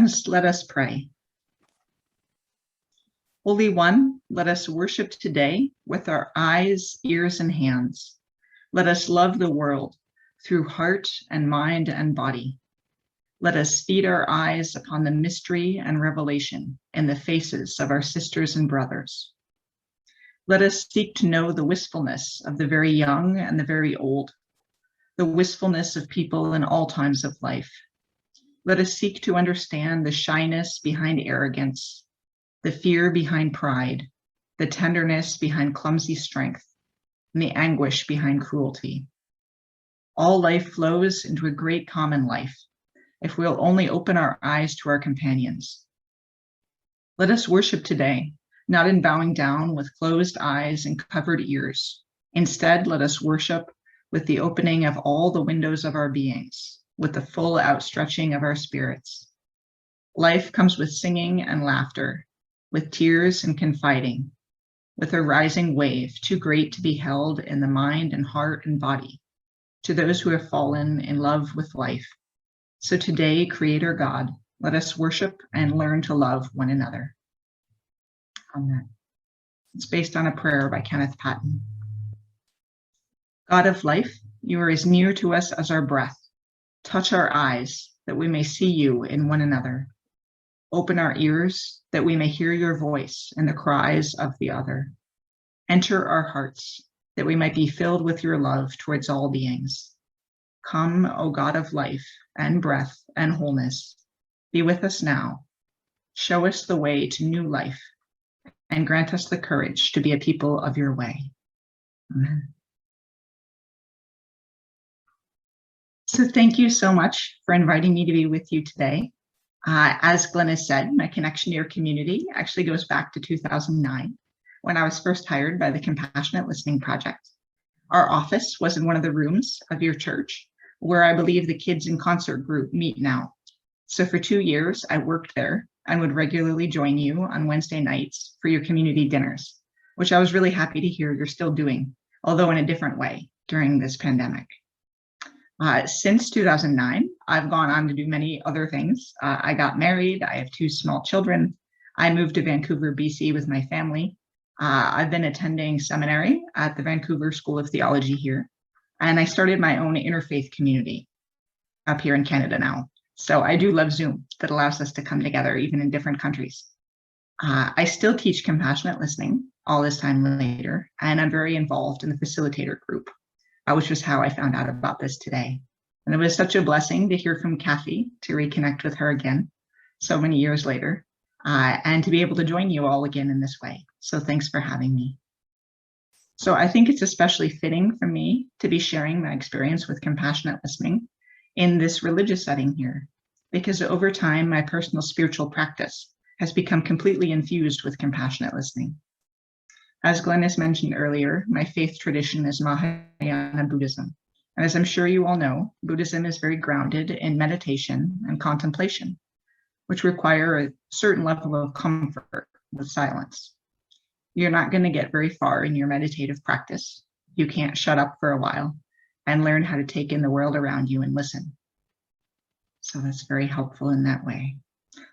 Friends, let us pray. Holy One, let us worship today with our eyes, ears, and hands. Let us love the world through heart and mind and body. Let us feed our eyes upon the mystery and revelation in the faces of our sisters and brothers. Let us seek to know the wistfulness of the very young and the very old, the wistfulness of people in all times of life. Let us seek to understand the shyness behind arrogance, the fear behind pride, the tenderness behind clumsy strength, and the anguish behind cruelty. All life flows into a great common life if we'll only open our eyes to our companions. Let us worship today, not in bowing down with closed eyes and covered ears. Instead, let us worship with the opening of all the windows of our beings, with the full outstretching of our spirits. Life comes with singing and laughter, with tears and confiding, with a rising wave too great to be held in the mind and heart and body, to those who have fallen in love with life. So today, Creator God, let us worship and learn to love one another. Amen. It's based on a prayer by Kenneth Patton. God of life, you are as near to us as our breath. Touch our eyes that we may see you in one another. Open our ears that we may hear your voice and the cries of the other. Enter our hearts that we might be filled with your love towards all beings. Come, O God of life and breath and wholeness, be with us now. Show us the way to new life and grant us the courage to be a people of your way. Amen. So thank you so much for inviting me to be with you today. As Glennis said, my connection to your community actually goes back to 2009, when I was first hired by the Compassionate Listening Project. Our office was in one of the rooms of your church, where I believe the Kids in Concert group meet now. So for 2 years, I worked there and would regularly join you on Wednesday nights for your community dinners, which I was really happy to hear you're still doing, although in a different way during this pandemic. Since 2009, I've gone on to do many other things. I got married, I have 2 small children. I moved to Vancouver, BC with my family. I've been attending seminary at the Vancouver School of Theology here, and I started my own interfaith community up here in Canada now. So I do love Zoom that allows us to come together even in different countries. I still teach compassionate listening all this time later, and I'm very involved in the facilitator group, which was how I found out about this today. And it was such a blessing to hear from Kathy, to reconnect with her again so many years later, and to be able to join you all again in this way. So thanks for having me. So I think it's especially fitting for me to be sharing my experience with compassionate listening in this religious setting here, because over time, my personal spiritual practice has become completely infused with compassionate listening. As Glennis mentioned earlier, my faith tradition is Mahayana Buddhism. And as I'm sure you all know, Buddhism is very grounded in meditation and contemplation, which require a certain level of comfort with silence. You're not going to get very far in your meditative practice. You can't shut up for a while and learn how to take in the world around you and listen. So that's very helpful in that way.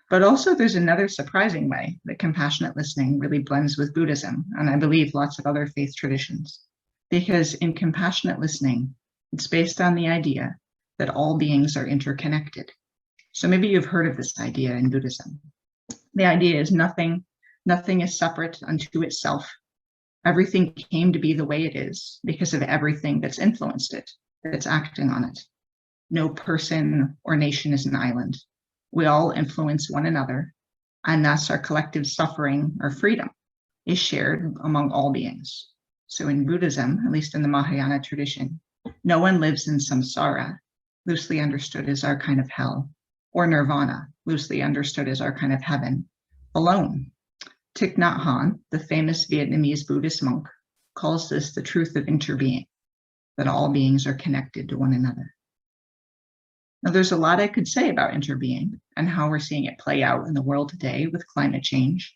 But also there's another surprising way that compassionate listening really blends with Buddhism, and I believe lots of other faith traditions. Because in compassionate listening, it's based on the idea that all beings are interconnected. So maybe you've heard of this idea in Buddhism. The idea is nothing is separate unto itself. Everything came to be the way it is because of everything that's influenced it, that's acting on it. No person or nation is an island. We all influence one another, and thus our collective suffering or freedom is shared among all beings. So in Buddhism, at least in the Mahayana tradition, no one lives in samsara, loosely understood as our kind of hell, or nirvana, loosely understood as our kind of heaven, alone. Thich Nhat Hanh, the famous Vietnamese Buddhist monk, calls this the truth of interbeing, that all beings are connected to one another. Now, there's a lot I could say about interbeing and how we're seeing it play out in the world today with climate change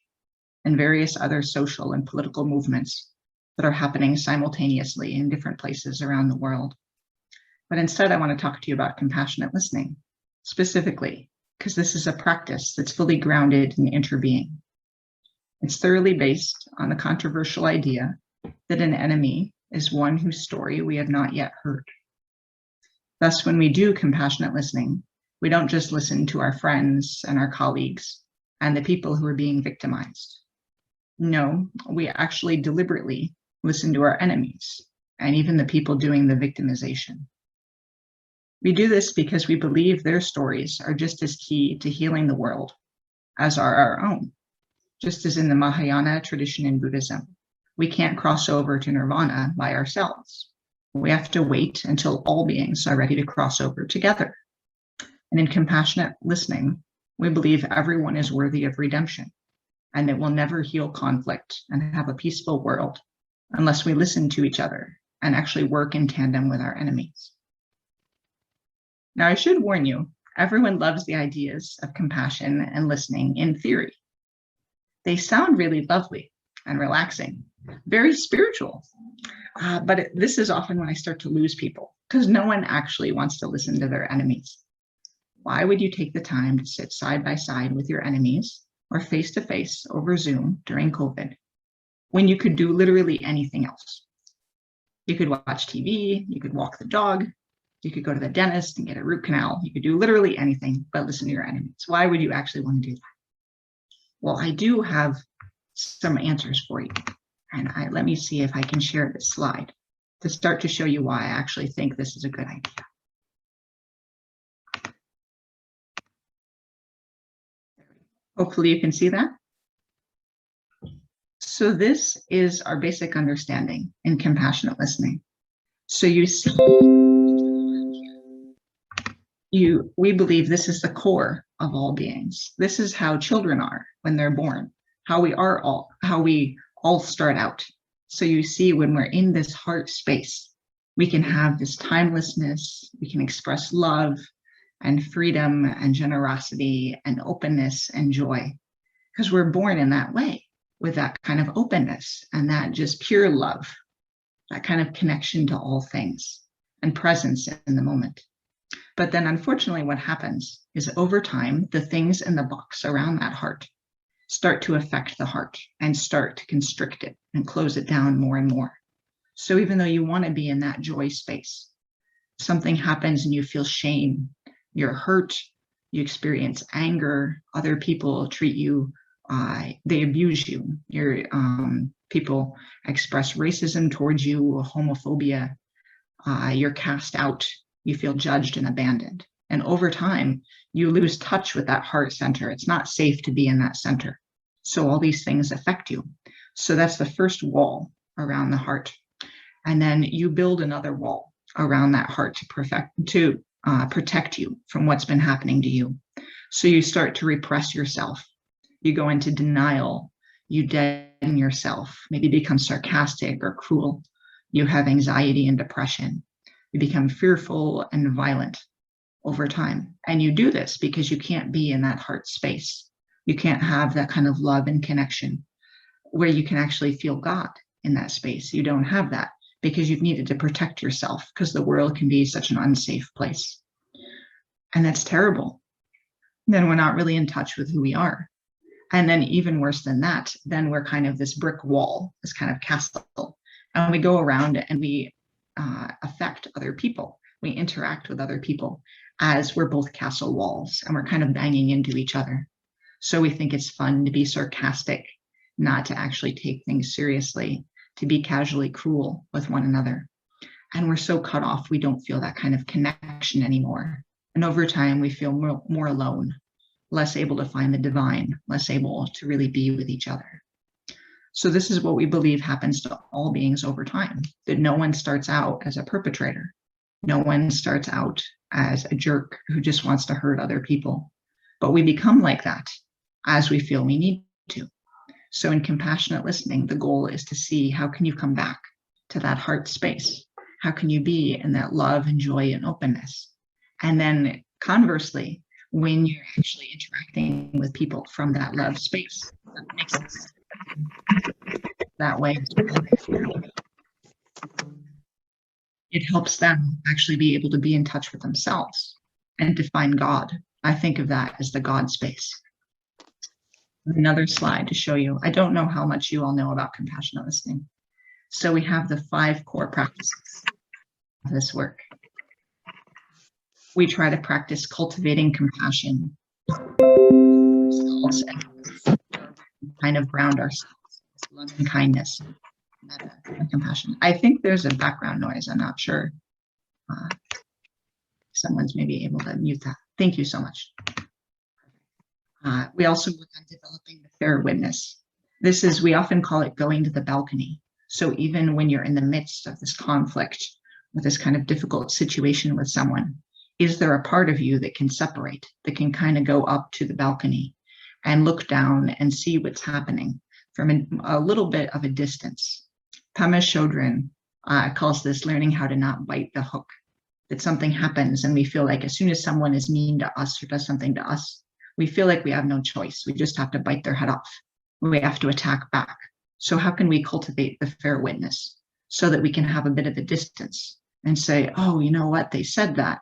and various other social and political movements that are happening simultaneously in different places around the world. But instead, I want to talk to you about compassionate listening, specifically because this is a practice that's fully grounded in interbeing. It's thoroughly based on the controversial idea that an enemy is one whose story we have not yet heard. Thus, when we do compassionate listening, we don't just listen to our friends and our colleagues and the people who are being victimized. No, we actually deliberately listen to our enemies and even the people doing the victimization. We do this because we believe their stories are just as key to healing the world as are our own. Just as in the Mahayana tradition in Buddhism, we can't cross over to nirvana by ourselves. We have to wait until all beings are ready to cross over together. And in compassionate listening, we believe everyone is worthy of redemption and that we'll never heal conflict and have a peaceful world unless we listen to each other and actually work in tandem with our enemies. Now, I should warn you, everyone loves the ideas of compassion and listening in theory. They sound really lovely and relaxing, very spiritual. But this is often when I start to lose people because no one actually wants to listen to their enemies. Why would you take the time to sit side by side with your enemies or face to face over Zoom during COVID when you could do literally anything else? You could watch TV, you could walk the dog, you could go to the dentist and get a root canal. You could do literally anything but listen to your enemies. Why would you actually want to do that? Well, I do have some answers for you. And let me see if I can share this slide to start to show you why I actually think this is a good idea. Hopefully you can see that. So this is our basic understanding in compassionate listening. So you see, we believe this is the core of all beings. This is how children are when they're born, how we all start out. So you see, when we're in this heart space, we can have this timelessness, we can express love and freedom and generosity and openness and joy, because we're born in that way with that kind of openness and that just pure love, that kind of connection to all things and presence in the moment. But then unfortunately what happens is over time, the things in the box around that heart start to affect the heart and start to constrict it and close it down more and more. So even though you want to be in that joy space, something happens and you feel shame, you're hurt, you experience anger, other people treat you, they abuse you, people express racism towards you, homophobia, you're cast out, you feel judged and abandoned. And over time, you lose touch with that heart center. It's not safe to be in that center. So all these things affect you. So that's the first wall around the heart. And then you build another wall around that heart to protect you from what's been happening to you. So you start to repress yourself. You go into denial. You deaden yourself, maybe become sarcastic or cruel. You have anxiety and depression. You become fearful and violent over time. And you do this because you can't be in that heart space. You can't have that kind of love and connection where you can actually feel God in that space. You don't have that because you've needed to protect yourself because the world can be such an unsafe place. And that's terrible. Then we're not really in touch with who we are. And then even worse than that, then we're kind of this brick wall, this kind of castle. And we go around and we affect other people. We interact with other people as we're both castle walls and we're kind of banging into each other. So we think it's fun to be sarcastic, not to actually take things seriously, to be casually cruel with one another. And we're so cut off, we don't feel that kind of connection anymore. And over time, we feel more alone, less able to find the divine, less able to really be with each other. So this is what we believe happens to all beings over time, that no one starts out as a perpetrator. No one starts out as a jerk who just wants to hurt other people. But we become like that as we feel we need to. So in compassionate listening, the goal is to see how can you come back to that heart space? How can you be in that love and joy and openness? And then conversely, when you're actually interacting with people from that love space, that makes sense. That way, it helps them actually be able to be in touch with themselves and to find God I think of that as the God space. Another slide to show you. I don't know how much you all know about compassionate listening. So we have the 5 core practices of this work. We try to practice cultivating compassion ourselves and kind of ground ourselves with loving kindness, metta, and compassion. I think there's a background noise. I'm not sure. Someone's maybe able to mute that. Thank you so much. We also work on developing the fair witness. This is, we often call it going to the balcony. So even when you're in the midst of this conflict or this kind of difficult situation with someone, is there a part of you that can separate, that can kind of go up to the balcony and look down and see what's happening from a little bit of a distance? Pema Chodron calls this learning how to not bite the hook. That something happens and we feel like as soon as someone is mean to us or does something to us, we feel like we have no choice. We just have to bite their head off. We have to attack back. So how can we cultivate the fair witness so that we can have a bit of a distance and say, oh, you know what, they said that,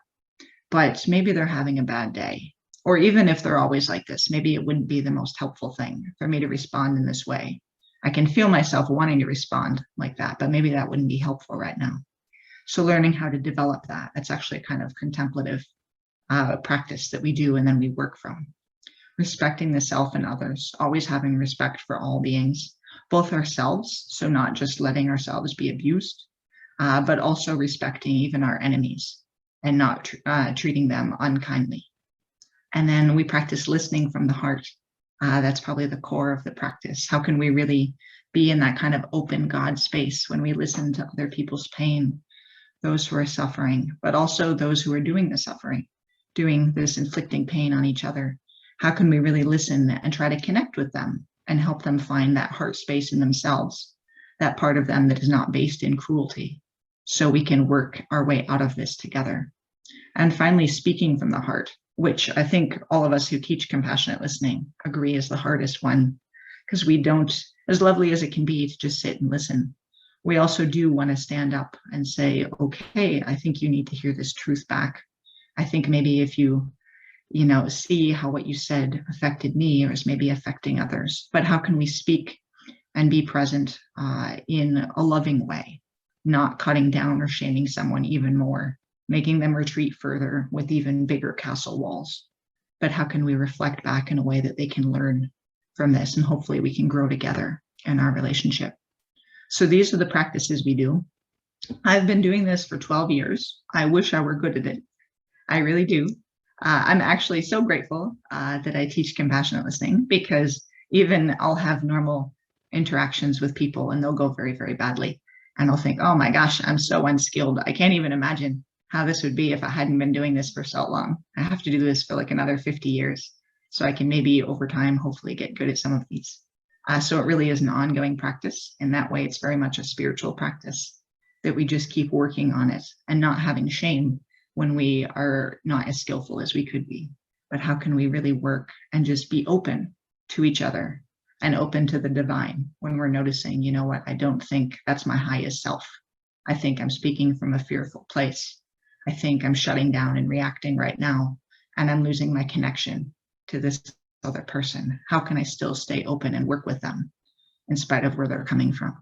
but maybe they're having a bad day. Or even if they're always like this, maybe it wouldn't be the most helpful thing for me to respond in this way. I can feel myself wanting to respond like that, but maybe that wouldn't be helpful right now. So learning how to develop that, that's actually a kind of contemplative practice that we do and then we work from. Respecting the self and others, always having respect for all beings, both ourselves, so not just letting ourselves be abused, but also respecting even our enemies and not treating them unkindly. And then we practice listening from the heart. That's probably the core of the practice. How can we really be in that kind of open God space when we listen to other people's pain, those who are suffering, but also those who are doing the suffering, doing this inflicting pain on each other? How can we really listen and try to connect with them and help them find that heart space in themselves, that part of them that is not based in cruelty, so we can work our way out of this together? And finally, speaking from the heart, which I think all of us who teach compassionate listening agree is the hardest one, because we don't, as lovely as it can be to just sit and listen, we also do want to stand up and say, okay, I think you need to hear this truth back. I think maybe if you see how what you said affected me or is maybe affecting others, but how can we speak and be present in a loving way, not cutting down or shaming someone even more, making them retreat further with even bigger castle walls? But how can we reflect back in a way that they can learn from this and hopefully we can grow together in our relationship? So these are the practices we do. I've been doing this for 12 years. I wish I were good at it. I really do. I'm actually so grateful that I teach compassionate listening, because even I'll have normal interactions with people and they'll go very, very badly. And I'll think, oh my gosh, I'm so unskilled. I can't even imagine how this would be if I hadn't been doing this for so long. I have to do this for like another 50 years. So I can maybe over time, hopefully get good at some of these. So it really is an ongoing practice. In that way, it's very much a spiritual practice that we just keep working on it and not having shame when we are not as skillful as we could be. But how can we really work and just be open to each other and open to the divine when we're noticing, you know what, I don't think that's my highest self. I think I'm speaking from a fearful place. I think I'm shutting down and reacting right now, and I'm losing my connection to this other person. How can I still stay open and work with them in spite of where they're coming from?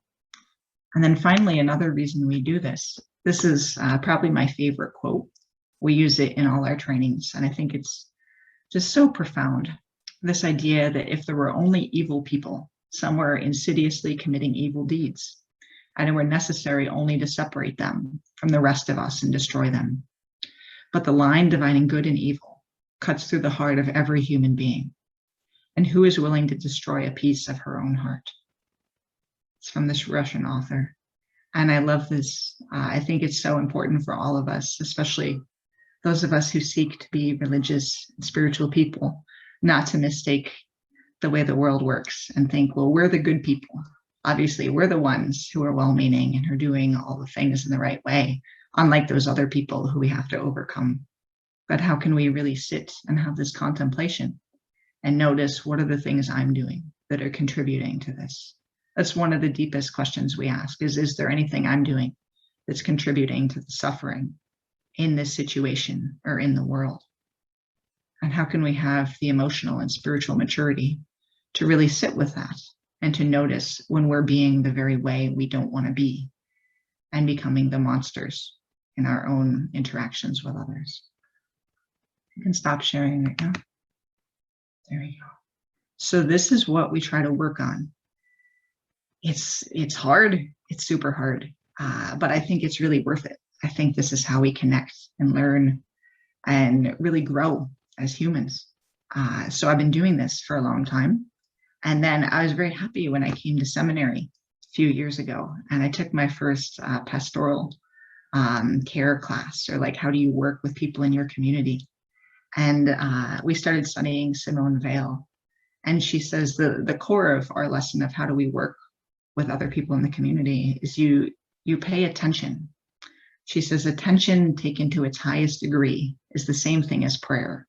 And then finally, another reason we do this is probably my favorite quote. We use it in all our trainings, and I think it's just so profound. This idea that if there were only evil people somewhere insidiously committing evil deeds, and it were necessary only to separate them from the rest of us and destroy them. But the line dividing good and evil cuts through the heart of every human being. And who is willing to destroy a piece of her own heart? It's from this Russian author. And I love this. I think it's so important for all of us, especially those of us who seek to be religious and spiritual people, not to mistake the way the world works and think, well, we're the good people. Obviously, we're the ones who are well-meaning and are doing all the things in the right way, unlike those other people who we have to overcome. But how can we really sit and have this contemplation and notice, what are the things I'm doing that are contributing to this? That's one of the deepest questions we ask, is there anything I'm doing that's contributing to the suffering in this situation or in the world? And how can we have the emotional and spiritual maturity to really sit with that and to notice when we're being the very way we don't want to be and becoming the monsters in our own interactions with others. You can stop sharing right now. There you go. So this is what we try to work on. It's hard. It's super hard. But I think it's really worth it. I think this is how we connect and learn and really grow as humans. So I've been doing this for a long time. And then I was very happy when I came to seminary a few years ago, and I took my first pastoral care class, or like, how do you work with people in your community? And we started studying Simone Weil. And she says the core of our lesson of how do we work with other people in the community is you pay attention. She says attention taken to its highest degree is the same thing as prayer.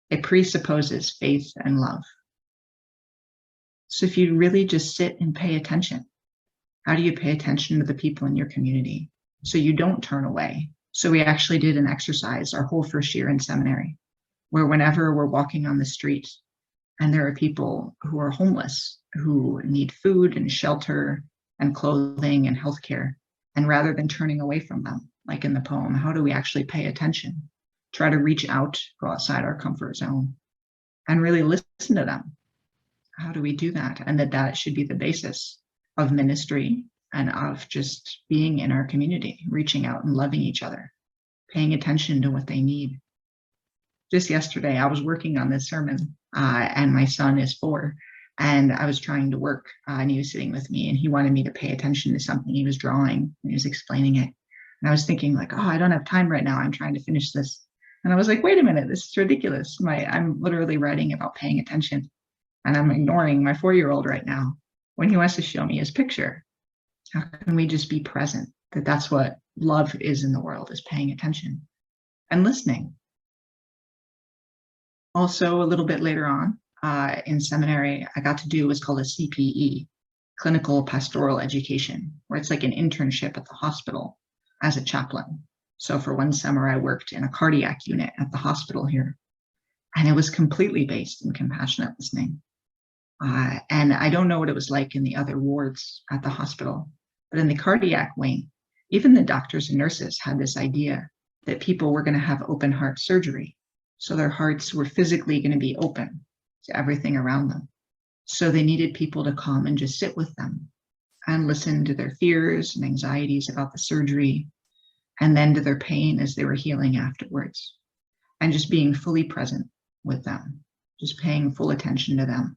It presupposes faith and love. So if you really just sit and pay attention, how do you pay attention to the people in your community so you don't turn away? So we actually did an exercise our whole first year in seminary, where whenever we're walking on the street and there are people who are homeless, who need food and shelter and clothing and healthcare, and rather than turning away from them, like in the poem, how do we actually pay attention? Try to reach out, go outside our comfort zone, and really listen to them. How do we do that? And that should be the basis of ministry and of just being in our community, reaching out and loving each other, paying attention to what they need. Just yesterday, I was working on this sermon, and my son is 4, and I was trying to work, and he was sitting with me, and he wanted me to pay attention to something he was drawing, and he was explaining it. And I was thinking like, oh, I don't have time right now. I'm trying to finish this. And I was like, wait a minute, this is ridiculous. I'm literally writing about paying attention, and I'm ignoring my 4-year-old right now when he wants to show me his picture. How can we just be present? That's what love is in the world, is paying attention and listening. Also, a little bit later on in seminary, I got to do what's called a CPE, clinical pastoral education, where it's like an internship at the hospital as a chaplain. So for one summer, I worked in a cardiac unit at the hospital here, and it was completely based in compassionate listening. And I don't know what it was like in the other wards at the hospital, but in the cardiac wing, even the doctors and nurses had this idea that people were going to have open heart surgery. So their hearts were physically going to be open to everything around them. So they needed people to come and just sit with them and listen to their fears and anxieties about the surgery, and then to their pain as they were healing afterwards, and just being fully present with them, just paying full attention to them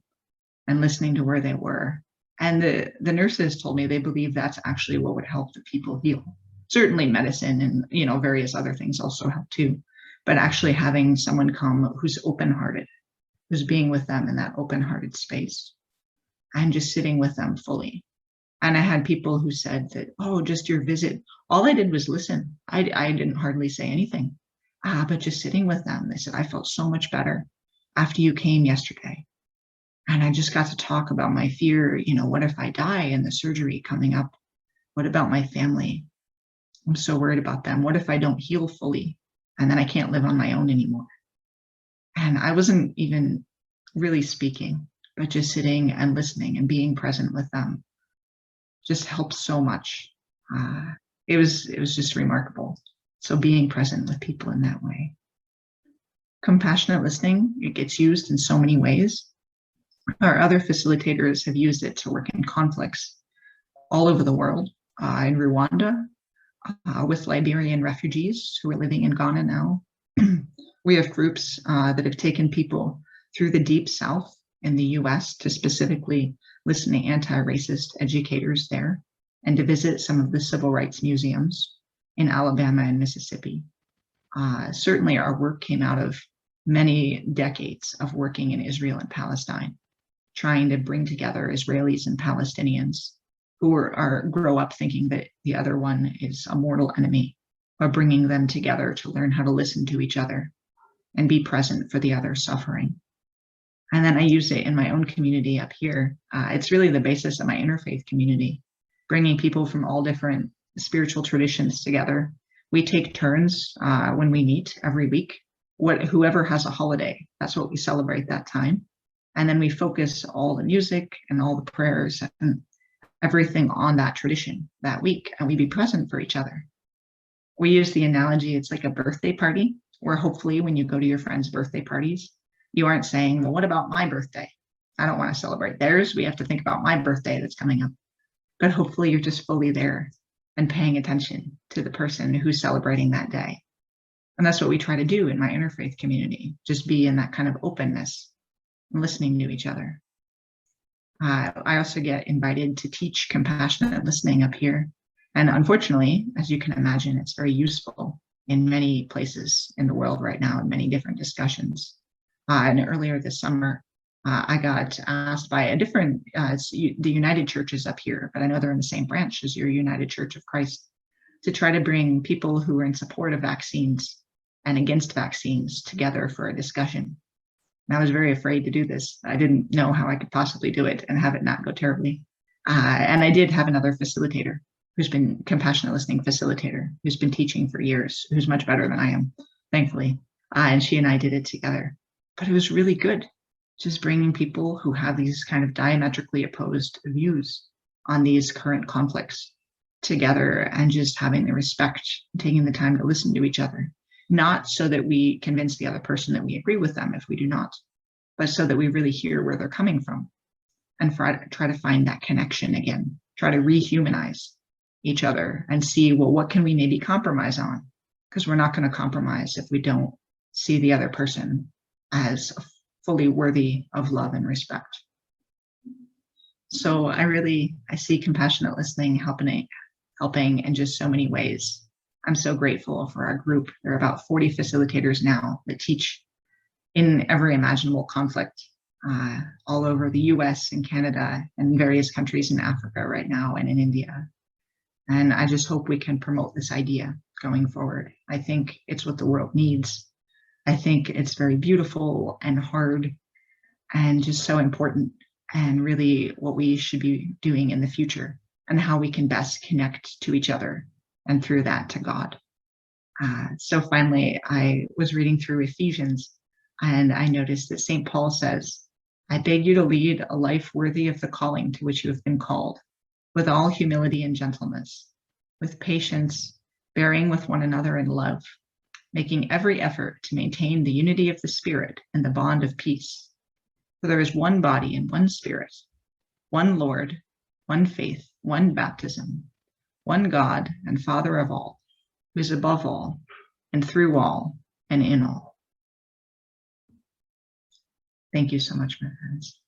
and listening to where they were. And the nurses told me they believe that's actually what would help the people heal. Certainly medicine and various other things also help too, but actually having someone come who's open-hearted, who's being with them in that open-hearted space and just sitting with them fully. And I had people who said that, oh, just your visit, all I did was listen. I didn't hardly say anything, but just sitting with them. They said, I felt so much better after you came yesterday. And I just got to talk about my fear. What if I die in the surgery coming up? What about my family? I'm so worried about them. What if I don't heal fully and then I can't live on my own anymore? And I wasn't even really speaking, but just sitting and listening and being present with them just helps so much. It was just remarkable. So being present with people in that way. Compassionate listening, it gets used in so many ways. Our other facilitators have used it to work in conflicts all over the world. In Rwanda, with Liberian refugees who are living in Ghana now. We have groups that have taken people through the Deep South in the US to specifically listen to anti-racist educators there and to visit some of the civil rights museums in Alabama and Mississippi. Certainly our work came out of many decades of working in Israel and Palestine, trying to bring together Israelis and Palestinians who grow up thinking that the other one is a mortal enemy, but bringing them together to learn how to listen to each other and be present for the other suffering. And then I use it in my own community up here. It's really the basis of my interfaith community, bringing people from all different spiritual traditions together. We take turns when we meet every week. whoever has a holiday, that's what we celebrate that time. And then we focus all the music and all the prayers and everything on that tradition that week, and we be present for each other. We use the analogy, it's like a birthday party, where hopefully when you go to your friends' birthday parties, you aren't saying, well, what about my birthday? I don't want to celebrate theirs. We have to think about my birthday that's coming up. But hopefully you're just fully there and paying attention to the person who's celebrating that day. And that's what we try to do in my interfaith community, just be in that kind of openness and listening to each other. I also get invited to teach compassionate listening up here. And unfortunately, as you can imagine, it's very useful in many places in the world right now, in many different discussions. And earlier this summer, I got asked by a different, the United Churches up here, but I know they're in the same branch as your United Church of Christ, to try to bring people who are in support of vaccines and against vaccines together for a discussion. And I was very afraid to do this. I didn't know how I could possibly do it and have it not go terribly. And I did have another facilitator who's been compassionate listening facilitator, who's been teaching for years, who's much better than I am, thankfully. And she and I did it together. But it was really good, just bringing people who have these kind of diametrically opposed views on these current conflicts together and just having the respect, taking the time to listen to each other. Not so that we convince the other person that we agree with them if we do not, but so that we really hear where they're coming from and try to find that connection again, try to rehumanize each other and see, well, what can we maybe compromise on? Because we're not going to compromise if we don't see the other person as fully worthy of love and respect. So I see compassionate listening helping in just so many ways. I'm so grateful for our group. There are about 40 facilitators now that teach in every imaginable conflict all over the US and Canada and various countries in Africa right now and in India. And I just hope we can promote this idea going forward. I think it's what the world needs. I think it's very beautiful and hard and just so important, and really what we should be doing in the future and how we can best connect to each other and through that to God. So finally, I was reading through Ephesians and I noticed that St. Paul says, I beg you to lead a life worthy of the calling to which you have been called, with all humility and gentleness, with patience, bearing with one another in love, making every effort to maintain the unity of the Spirit and the bond of peace. For there is one body and one Spirit, one Lord, one faith, one baptism, one God and Father of all, who is above all, and through all, and in all. Thank you so much, my friends.